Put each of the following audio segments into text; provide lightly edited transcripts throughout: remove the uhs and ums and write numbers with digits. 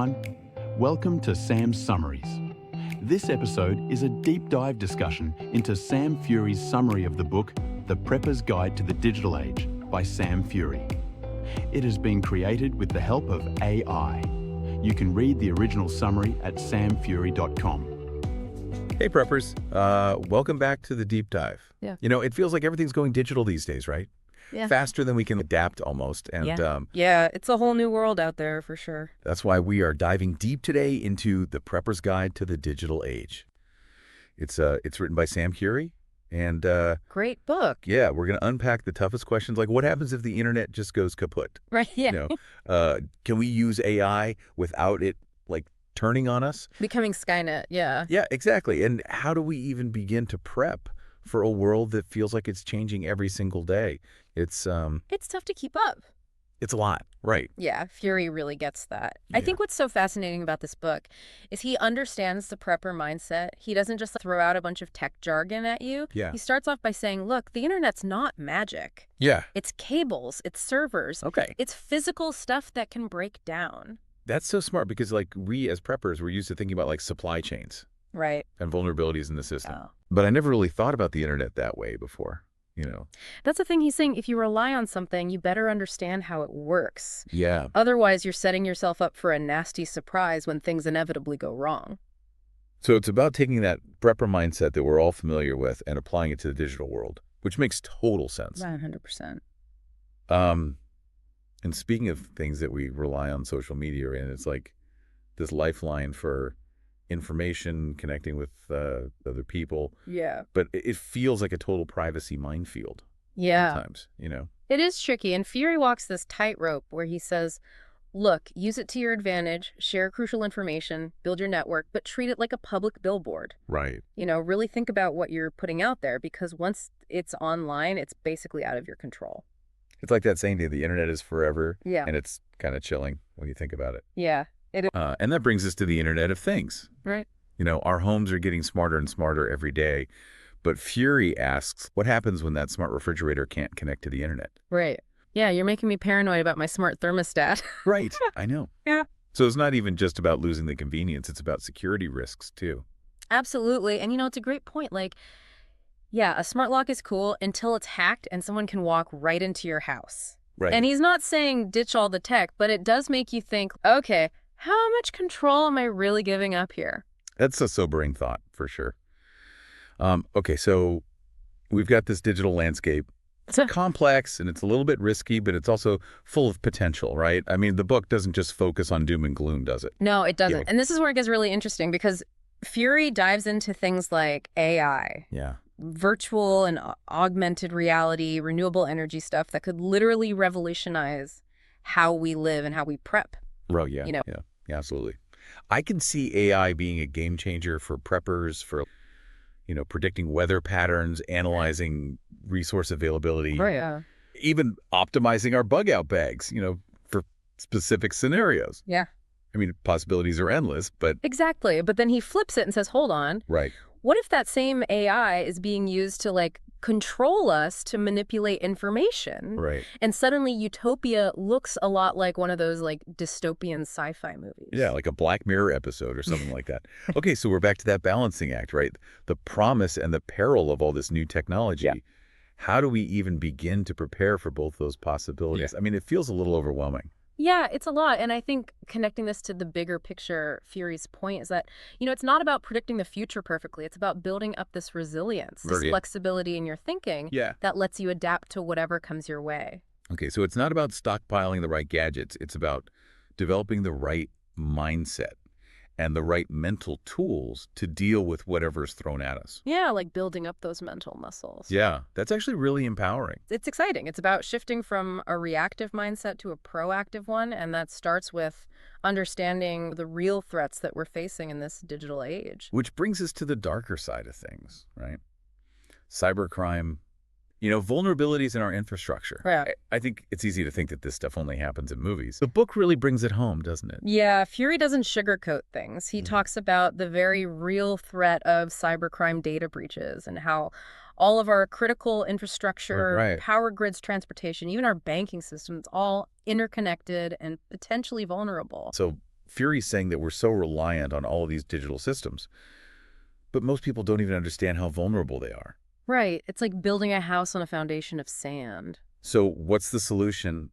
everyone. Welcome to Sam's Summaries. This episode is a deep dive discussion into Sam Fury's summary of the book, The Prepper's Guide to the Digital Age by Sam Fury. It has been created with the help of AI. You can read the original summary at samfury.com. Hey preppers, welcome back to the deep dive. Yeah. You know, it feels like everything's going digital these days, right? Yeah. Faster than we can adapt almost. And Yeah, it's a whole new world out there for sure. that's why we are diving deep today into The Prepper's Guide to the Digital Age. It's written by Sam Fury. And Great book. yeah, we're going to unpack the toughest questions, like what happens if the internet just goes kaput? Right, yeah. You know, can we use AI without it, like, turning on us? Becoming Skynet, yeah. Yeah, exactly. And how do we even begin to prep for a world that feels like it's changing every single day? It's It's tough to keep up. a lot, right? Yeah, Fury really gets that. I Yeah. think what's so fascinating about this book is he understands the prepper mindset. He doesn't just throw out a bunch of tech jargon at you. Yeah. He starts off by saying, look, the internet's not magic. Yeah. It's cables, it's servers, Okay. it's physical stuff that can break down. That's so smart because, like, we as preppers, we're used to thinking about, like, supply chains Right. and vulnerabilities in the system. Oh. But I never really thought about the internet that way before, you know? That's the thing he's saying. If you rely on something, you better understand how it works. Yeah. Otherwise, you're setting yourself up for a nasty surprise when things inevitably go wrong. So it's about taking that prepper mindset that we're all familiar with and applying it to the digital world, which makes total sense. 100%. And speaking of things that we rely on social media in, it's like this lifeline for information, connecting with other people. Yeah. But it feels like a total privacy minefield Yeah. sometimes, you know? It is tricky. And Fury walks this tightrope where he says, look, use it to your advantage, share crucial information, build your network, but treat it like a public billboard. Right. You know, really think about what you're putting out there, because once it's online, it's basically out of your control. It's like that saying, the internet is forever. Yeah. And it's kind of chilling when you think about it. Yeah. It is. And that brings us to the Internet of Things. Right. You know, our homes are getting smarter and smarter every day. But Fury asks, what happens when that smart refrigerator can't connect to the internet? Right. Yeah, you're making me paranoid about my smart thermostat. Right. I know. Yeah. So it's not even just about losing the convenience. It's about security risks, too. Absolutely. And, you know, it's a great point. Like, yeah, a smart lock is cool until it's hacked and someone can walk right into your house. Right. And he's not saying ditch all the tech, but it does make you think, okay, how much control am I really giving up here? That's a sobering thought, for sure. Okay, so we've got this digital landscape. It's complex and it's a little bit risky, but it's also full of potential, right? I mean, the book doesn't just focus on doom and gloom, does it? No, it doesn't. Yeah. And this is where it gets really interesting because Fury dives into things like AI, Yeah. virtual and augmented reality, renewable energy stuff that could literally revolutionize how we live and how we prep. Oh, yeah. You know. Yeah, absolutely. I can see AI being a game changer for preppers, for, you know, predicting weather patterns, analyzing resource availability, Yeah. even optimizing our bug out bags, you know, for specific scenarios. Yeah. I mean, possibilities are endless, but Exactly. But then he flips it and says, hold on. right. What if that same AI is being used to, like, control us to manipulate information? Right. And suddenly Utopia looks a lot like one of those, like, dystopian sci-fi movies. Yeah, like a Black Mirror episode or something like that. Okay, so we're back to that balancing act, right? The promise and the peril of all this new technology. Yeah. How do we even begin to prepare for both those possibilities? Yeah. I mean, it feels a little overwhelming. Yeah, it's a lot. And I think connecting this to the bigger picture, Fury's point is that, you know, it's not about predicting the future perfectly. It's about building up this resilience, this Right. flexibility in your thinking Yeah. that lets you adapt to whatever comes your way. Okay, so it's not about stockpiling the right gadgets. It's about developing the right mindset and the right mental tools to deal with whatever's thrown at us. Yeah, like building up those mental muscles. Yeah, that's actually really empowering. It's exciting. It's about shifting from a reactive mindset to a proactive one, and that starts with understanding the real threats that we're facing in this digital age. Which brings us to the darker side of things, right? Cybercrime, you know, vulnerabilities in our infrastructure. Right. I think it's easy to think that this stuff only happens in movies. The book really brings it home, doesn't it? Yeah, Fury doesn't sugarcoat things. He talks about the very real threat of cybercrime data breaches and how all of our critical infrastructure, Right. power grids, transportation, even our banking systems, all interconnected and potentially vulnerable. So Fury's saying that we're so reliant on all of these digital systems, but most people don't even understand how vulnerable they are. Right. It's like building a house on a foundation of sand. So what's the solution?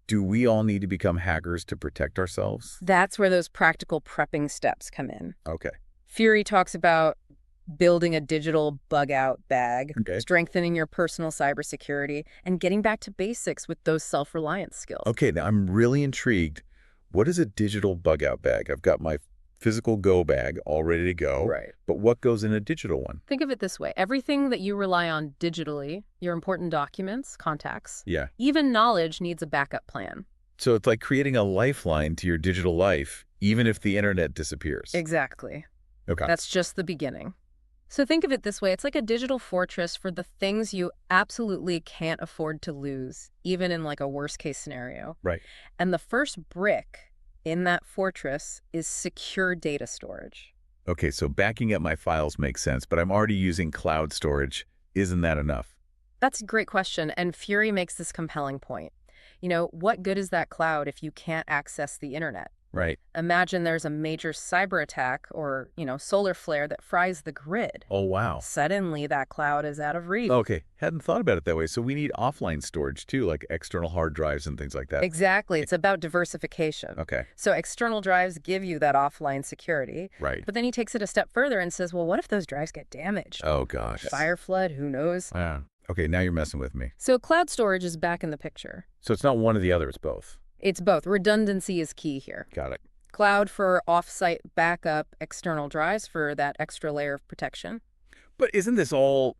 Do we all need to become hackers to protect ourselves? That's where those practical prepping steps come in. Okay. Fury talks about building a digital bug-out bag, Okay. strengthening your personal cybersecurity, and getting back to basics with those self-reliance skills. Okay, now I'm really intrigued. What is a digital bug-out bag? I've got my physical go bag all ready to go. Right. But what goes in a digital one? Think of it this way. Everything that you rely on digitally, your important documents, contacts, Yeah. even knowledge needs a backup plan. So it's like creating a lifeline to your digital life, even if the internet disappears. Exactly. Okay. That's just the beginning. So think of it this way. It's like a digital fortress for the things you absolutely can't afford to lose, even in like a worst case scenario. Right. And the first brick in that fortress is secure data storage. Okay, so backing up my files makes sense, but I'm already using cloud storage. Isn't that enough? That's a great question, and Fury makes this compelling point. You know, what good is that cloud if you can't access the internet? Right. Imagine there's a major cyber attack or, solar flare that fries the grid. Oh, wow. Suddenly, that cloud is out of reach. Okay, hadn't thought about it that way. So we need offline storage too, like external hard drives and things like that. Exactly. It's about diversification. Okay. So external drives give you that offline security. Right. But then he takes it a step further and says, well, what if those drives get damaged? Oh, gosh. Fire flood, who knows? Yeah. Okay, now you're messing with me. So cloud storage is back in the picture. So it's not one or the other, it's both. It's both. Redundancy is key here. Got it. Cloud for off-site backup, external drives for that extra layer of protection. But isn't this all,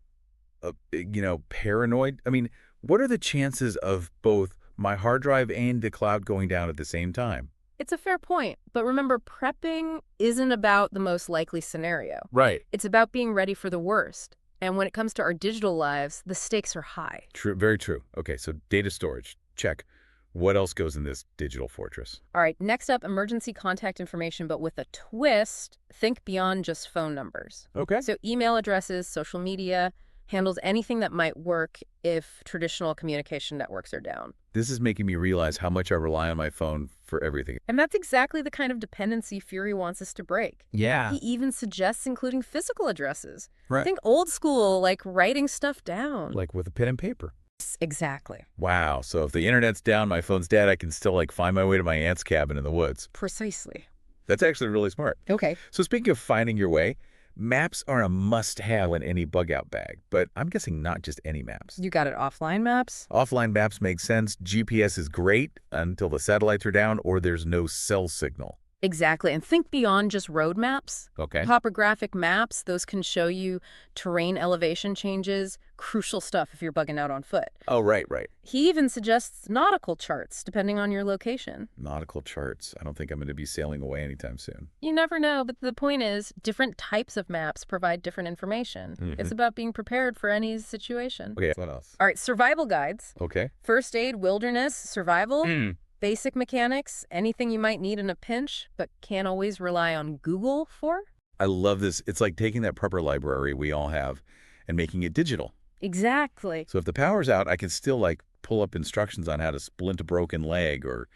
paranoid? I mean, what are the chances of both my hard drive and the cloud going down at the same time? It's a fair point, but remember, prepping isn't about the most likely scenario. Right. It's about being ready for the worst. And when it comes to our digital lives, the stakes are high. True. Very true. Okay, so data storage, check. What else goes in this digital fortress? All right, next up, emergency contact information, but with a twist. Think beyond just phone numbers. Okay. So email addresses, social media, handles anything that might work if traditional communication networks are down. This is making me realize how much I rely on my phone for everything. And that's exactly the kind of dependency Fury wants us to break. Yeah. He even suggests including physical addresses. Right. Think old school, like writing stuff down. Like with a pen and paper. Exactly. Wow. So if the internet's down, my phone's dead, I can still find my way to my aunt's cabin in the woods. Precisely. That's actually really smart. Okay. So speaking of finding your way, maps are a must-have in any bug-out bag, but I'm guessing not just any maps. You got it. Offline maps? Offline maps make sense. GPS is great until the satellites are down or there's no cell signal. Exactly. And think beyond just road maps. Okay. Topographic maps, those can show you terrain elevation changes, crucial stuff if you're bugging out on foot. Oh, right. He even suggests nautical charts, depending on your location. Nautical charts. I don't think I'm going to be sailing away anytime soon. You never know, but the point is, different types of maps provide different information. Mhm. It's about being prepared for any situation. Okay, what else? All right, survival guides. Okay. First aid, wilderness, survival. Mm. Basic mechanics, anything you might need in a pinch, but can't always rely on Google for? I love this. It's like taking that prepper library we all have and making it digital. Exactly. So if the power's out, I can still pull up instructions on how to splint a broken leg or,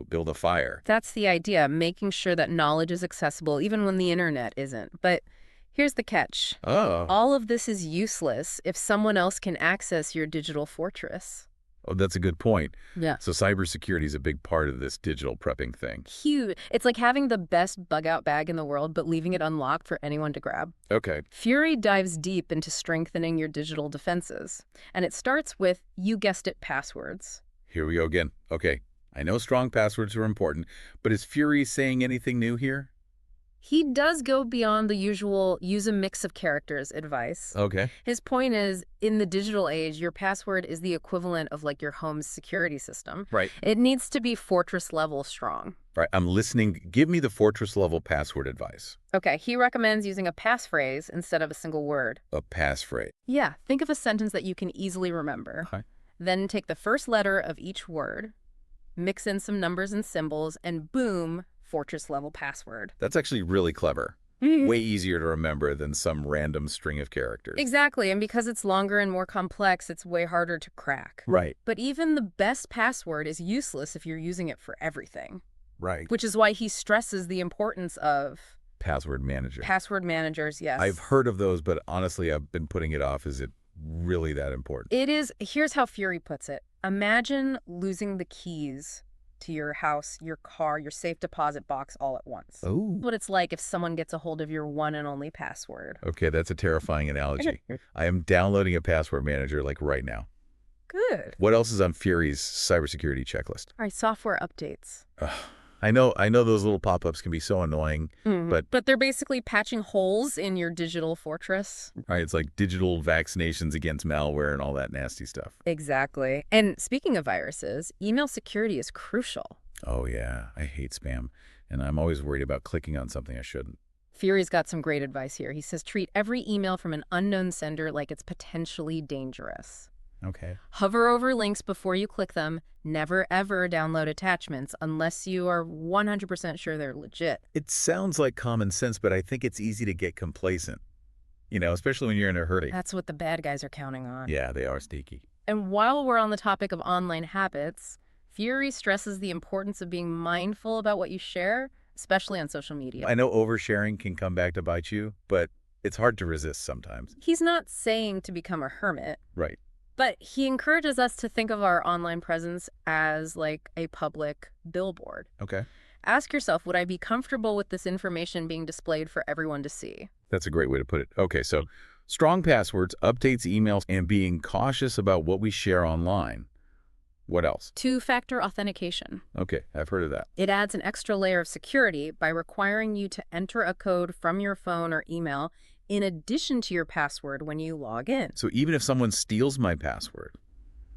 build a fire. That's the idea, making sure that knowledge is accessible even when the internet isn't. But here's the catch. Oh. All of this is useless if someone else can access your digital fortress. Oh, that's a good point. Yeah. So cybersecurity is a big part of this digital prepping thing. Huge. It's like having the best bug-out bag in the world, but leaving it unlocked for anyone to grab. Okay. Fury dives deep into strengthening your digital defenses. And it starts with, you guessed it, passwords. Here we go again. Okay. I know strong passwords are important, but is Fury saying anything new here? He does go beyond the usual use a mix of characters advice. Okay. His point is, in the digital age, your password is the equivalent of your home's security system. Right. It needs to be fortress level strong. Right. I'm listening. Give me the fortress level password advice. Okay, he recommends using a passphrase instead of a single word. A passphrase. Yeah, think of a sentence that you can easily remember. Okay. Then take the first letter of each word, mix in some numbers and symbols, and boom, fortress level password. That's actually really clever. Way easier to remember than some random string of characters. Exactly, and because it's longer and more complex, it's way harder to crack. Right. But even the best password is useless if you're using it for everything. Right. which is why he stresses the importance of Password manager. password managers, yes. I've heard of those, but honestly, I've been putting it off. Is it really that important? It is. Here's how Fury puts it. Imagine losing the keys to your house, your car, your safe deposit box all at once. Oh. What it's like if someone gets a hold of your one and only password. Okay, that's a terrifying analogy. I am downloading a password manager like right now. Good. What else is on Fury's cybersecurity checklist? All right, software updates. I know those little pop-ups can be so annoying, but they're basically patching holes in your digital fortress. right, it's like digital vaccinations against malware and all that nasty stuff. Exactly. And speaking of viruses, email security is crucial. Oh yeah, I hate spam, and I'm always worried about clicking on something I shouldn't. Fury's got some great advice here. He says treat every email from an unknown sender like it's potentially dangerous. Okay. Hover over links before you click them. Never, ever download attachments unless you are 100% sure they're legit. It sounds like common sense, but I think it's easy to get complacent. Especially when you're in a hurry. That's what the bad guys are counting on. Yeah, they are sneaky. And while we're on the topic of online habits, Fury stresses the importance of being mindful about what you share, especially on social media. I know oversharing can come back to bite you, but it's hard to resist sometimes. He's not saying to become a hermit. Right. But he encourages us to think of our online presence as like a public billboard. Okay. Ask yourself, would I be comfortable with this information being displayed for everyone to see? That's a great way to put it. Okay, so strong passwords, updates, emails, and being cautious about what we share online. What else? Two-factor authentication. Okay, I've heard of that. It adds an extra layer of security by requiring you to enter a code from your phone or email in addition to your password when you log in. So even if someone steals my password,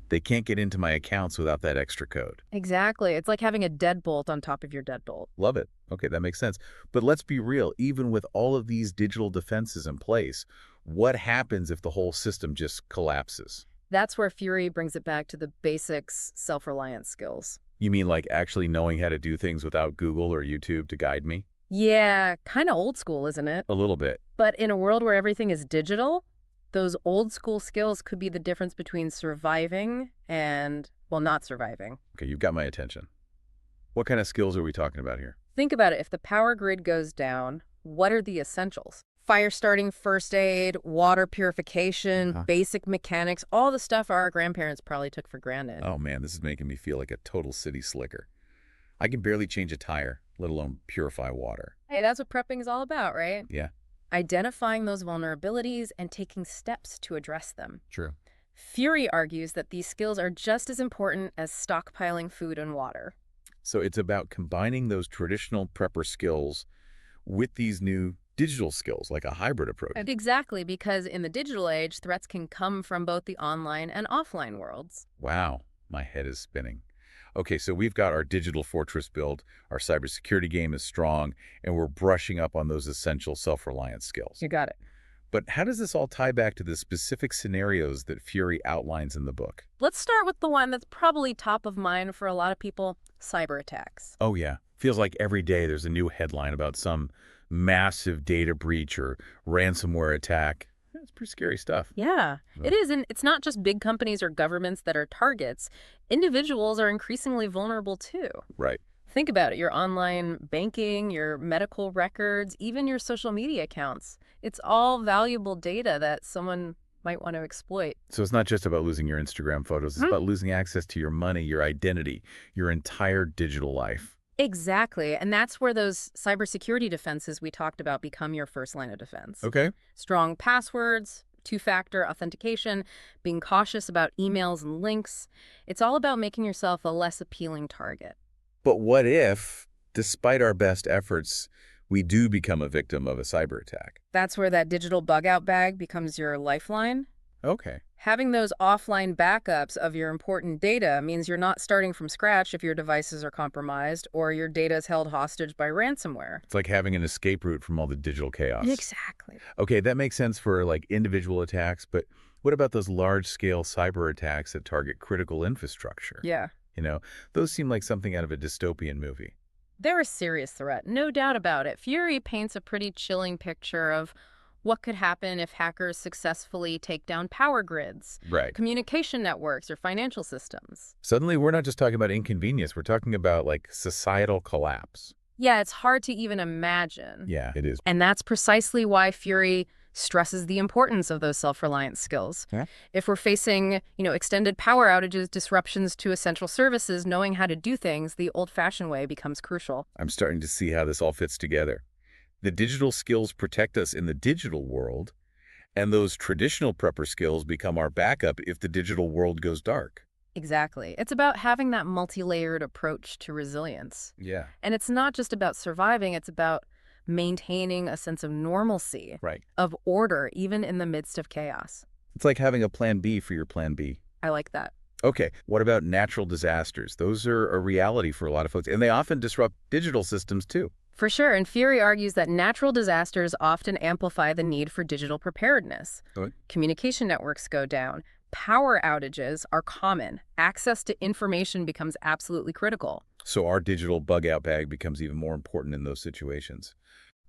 they can't get into my accounts without that extra code. Exactly. It's like having a deadbolt on top of your deadbolt. Love it. Okay, that makes sense. But let's be real. Even with all of these digital defenses in place, what happens if the whole system just collapses? That's where Fury brings it back to the basics self-reliance skills. You mean like actually knowing how to do things without Google or YouTube to guide me? Yeah, kind of old school, isn't it? A little bit. But in a world where everything is digital, those old school skills could be the difference between surviving and, well, not surviving. Okay, you've got my attention. What kind of skills are we talking about here? Think about it. If the power grid goes down, what are the essentials? Fire starting, first aid, water purification, basic mechanics, all the stuff our grandparents probably took for granted. Oh man, this is making me feel like a total city slicker. I can barely change a tire, let alone purify water. Hey, that's what prepping is all about, right? Yeah. Identifying those vulnerabilities and taking steps to address them. True. Fury argues that these skills are just as important as stockpiling food and water. So it's about combining those traditional prepper skills with these new digital skills, like a hybrid approach. Exactly, because in the digital age, threats can come from both the online and offline worlds. Wow, my head is spinning. Okay, so we've got our digital fortress built, our cybersecurity game is strong, and we're brushing up on those essential self-reliance skills. You got it. But how does this all tie back to the specific scenarios that Fury outlines in the book? Let's start with the one that's probably top of mind for a lot of people, cyber attacks. Oh yeah, feels like every day there's a new headline about some massive data breach or ransomware attack. It's pretty scary stuff. Yeah, it is. And it's not just big companies or governments that are targets. Individuals are increasingly vulnerable too. Right. Think about it. Your online banking, your medical records, even your social media accounts. It's all valuable data that someone might want to exploit. So it's not just about losing your Instagram photos. It's about losing access to your money, your identity, your entire digital life. Exactly. And that's where those cybersecurity defenses we talked about become your first line of defense. Okay. Strong passwords, two-factor authentication, being cautious about emails and links. It's all about making yourself a less appealing target. But what if, despite our best efforts, we do become a victim of a cyber attack? That's where that digital bug-out bag becomes your lifeline. Okay. Having those offline backups of your important data means you're not starting from scratch if your devices are compromised or your data is held hostage by ransomware. It's like having an escape route from all the digital chaos. Exactly. Okay, that makes sense for like individual attacks, but what about those large-scale cyber attacks that target critical infrastructure? Yeah. Those seem like something out of a dystopian movie. They're a serious threat, no doubt about it. Fury paints a pretty chilling picture of What could happen if hackers successfully take down power grids, Right. communication networks, or financial systems? Suddenly, we're not just talking about inconvenience. We're talking about, like, societal collapse. Yeah, it's hard to even imagine. Yeah, it is. And that's precisely why Fury stresses the importance of those self-reliance skills. Yeah. If we're facing, extended power outages, disruptions to essential services, knowing how to do things the old-fashioned way becomes crucial. I'm starting to see how this all fits together. The digital skills protect us in the digital world, and those traditional prepper skills become our backup if the digital world goes dark. Exactly. It's about having that multi-layered approach to resilience. Yeah. And it's not just about surviving, it's about maintaining a sense of normalcy, Right. of order, even in the midst of chaos. It's like having a plan B for your plan B. I like that. Okay, what about natural disasters? Those are a reality for a lot of folks, and they often disrupt digital systems too. For sure, and Fury argues that natural disasters often amplify the need for digital preparedness. Good. Communication networks go down. Power outages are common. Access to information becomes absolutely critical. So our digital bug-out bag becomes even more important in those situations.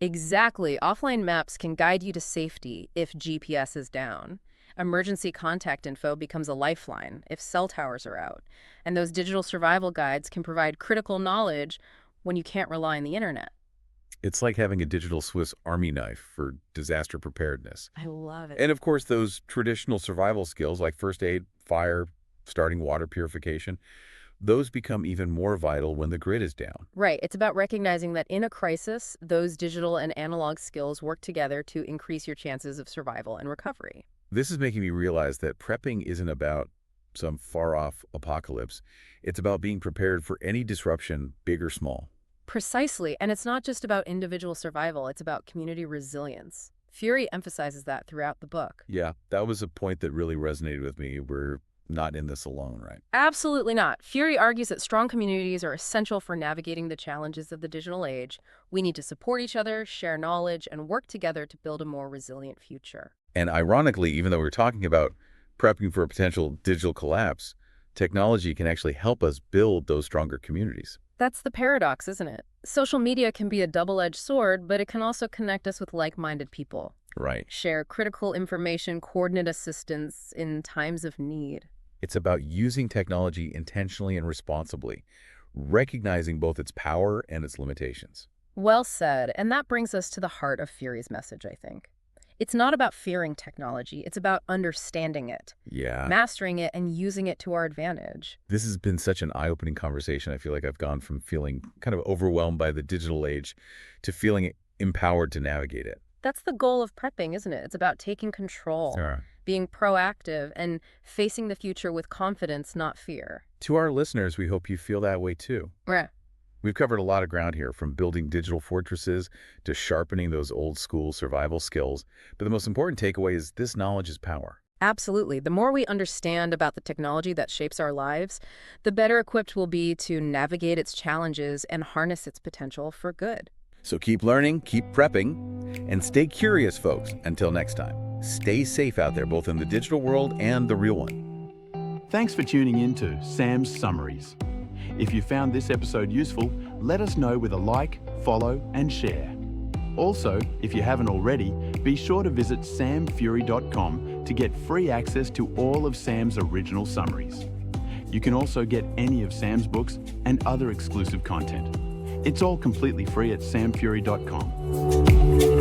Exactly. Offline maps can guide you to safety if GPS is down. Emergency contact info becomes a lifeline if cell towers are out. And those digital survival guides can provide critical knowledge when you can't rely on the internet. It's like having a digital Swiss Army knife for disaster preparedness. I love it. And of course, those traditional survival skills like first aid, fire, starting water purification, those become even more vital when the grid is down. Right. It's about recognizing that in a crisis, those digital and analog skills work together to increase your chances of survival and recovery. This is making me realize that prepping isn't about some far-off apocalypse. It's about being prepared for any disruption, big or small. Precisely. And it's not just about individual survival. It's about community resilience. Fury emphasizes that throughout the book. Yeah, that was a point that really resonated with me. We're not in this alone, right? Absolutely not. Fury argues that strong communities are essential for navigating the challenges of the digital age. We need to support each other, share knowledge, and work together to build a more resilient future. And ironically, even though we're talking about prepping for a potential digital collapse, technology can actually help us build those stronger communities. That's the paradox, isn't it? Social media can be a double-edged sword, but it can also connect us with like-minded people. Right. Share critical information, coordinate assistance in times of need. It's about using technology intentionally and responsibly, recognizing both its power and its limitations. Well said, and that brings us to the heart of Fury's message, I think. It's not about fearing technology, it's about understanding it, Yeah. mastering it, and using it to our advantage. This has been such an eye-opening conversation. I feel like I've gone from feeling kind of overwhelmed by the digital age to feeling empowered to navigate it. That's the goal of prepping, isn't it? It's about taking control, Sarah. being proactive, and facing the future with confidence, not fear. To our listeners, we hope you feel that way too. Right. We've covered a lot of ground here, from building digital fortresses to sharpening those old-school survival skills. But the most important takeaway is this knowledge is power. Absolutely. The more we understand about the technology that shapes our lives, the better equipped we'll be to navigate its challenges and harness its potential for good. So keep learning, keep prepping, and stay curious, folks. Until next time, stay safe out there, both in the digital world and the real one. Thanks for tuning in to Sam's Summaries. If you found this episode useful, let us know with a like, follow, and share. Also, if you haven't already, be sure to visit samfury.com to get free access to all of Sam's original summaries. You can also get any of Sam's books and other exclusive content. It's all completely free at samfury.com.